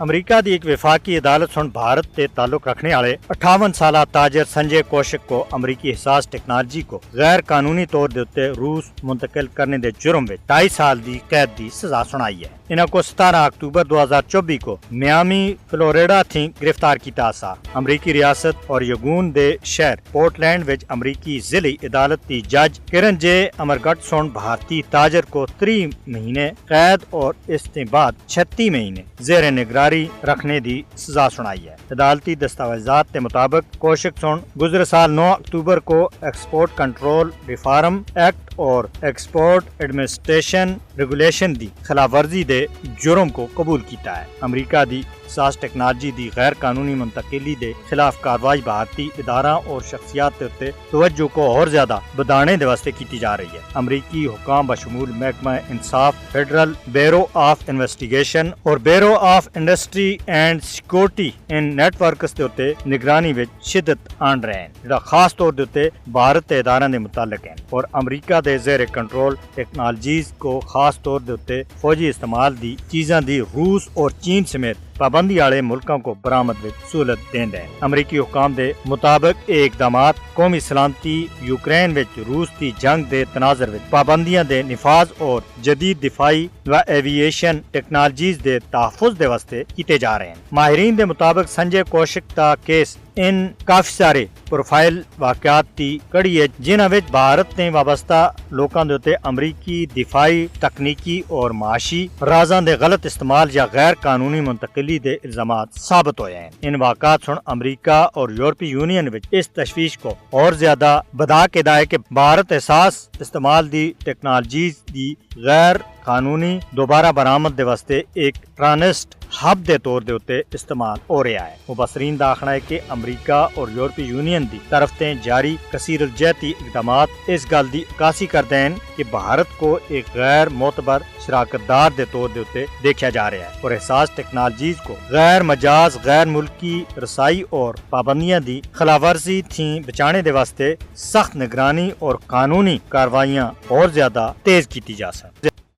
امریکہ دی ایک وفاقی عدالت سن بھارت سے تعلق رکھنے والے 58 سالہ تاجر سنجے کوشک کو امریکی حساس ٹیکنالوجی کو غیر قانونی طور دے روس منتقل کرنے دے جرم میں 2.5 سال دی قید دی سزا سنائی ہے۔ انہاں کو 17 اکتوبر 2024 کو میامی فلوریڈا تھی گرفتار کیتا سا۔ امریکی ریاست اور یگون دے شہر پورٹلینڈ وچ امریکی ضلعی عدالت دی جج کرن جے امرگٹ سن بھارتی تاجر کو 3 مہینے قید اور اس کے بعد 36 مہینے زیر نگرانی رکھنے دی سزا سنائی ہے۔ عدالتی دستاویزات کے مطابق کوشک سن گزر سال 9 اکتوبر کو ایکسپورٹ کنٹرول ریفارم ایکٹ اور ایکسپورٹ ایڈمنسٹریشن ریگولیشن دی خلاف ورزی دے جرم کو قبول کیتا ہے۔ امریکہ دی حساس ٹیکنالوجی دی غیر قانونی منتقلی دے خلاف کارروائی بھارتی ادارہ اور شخصیات تے توجہ کو اور زیادہ بدانے دے واسطے کیتی جا رہی ہے۔ امریکی حکام بشمول محکمہ انصاف، فیڈرل بیورو آف انویسٹیگیشن اور bureau of industry and security ان نیٹ ورکس دے تے نگرانی وچ شدت آن رہے ہیں، جڑا خاص طور دے بھارت کے اداروں دے متعلق ہیں اور امریکہ دے زیر کنٹرول ٹیکنالوجیز کو خاص طور دے فوجی استعمال دی چیزاں دی روس اور چین سمیت پابندی والے ملکوں کو برآمد وچ سہولت دیندے ہیں۔ امریکی حکام دے مطابق یہ اقدامات قومی سلامتی، یوکرین وچ روس دی جنگ دے تناظر وچ پابندیاں دے نفاذ اور جدید دفاعی و ایوییشن ٹیکنالوجیز دے تحفظ دے واسطے کیتے جا رہے ہیں۔ ماہرین دے مطابق سنجے کوشک دا کیس ان کافی سارے پروفائل واقعات دی کڑی ہے جنہاں وچ بھارت نے وابستہ لوکاں دے تے امریکی دفاعی، تکنیکی اور معاشی رازاں دے غلط استعمال یا غیر قانونی منتقلی دے الزامات ثابت ہوئے ہیں۔ ان واقعات سن امریکہ اور یورپی یونین وچ اس تشویش کو اور زیادہ بڑھا کے ہے کہ بھارت احساس استعمال دی ٹیکنالوجیز دی غیر قانونی دوبارہ برآمد دے واسطے ایک ٹرانسٹ ہب دے طور دے اتے استعمال ہو رہا ہے۔ مبصرین دا آخنا ہے کہ امریکہ اور یورپی یونین دی طرف تے جاری کثیر الجہتی اقدامات اس گل دی عکاسی کردے ہیں کہ بھارت کو ایک غیر معتبر شراکت دار دے طور دے اتے دیکھا جا رہا ہے اور احساس ٹیکنالوجیز کو غیر مجاز، غیر ملکی رسائی اور پابندیاں دی خلاف ورزی تھی بچانے دے واسطے سخت نگرانی اور قانونی کاروائیاں اور زیادہ تیز کیتی جا سکتی۔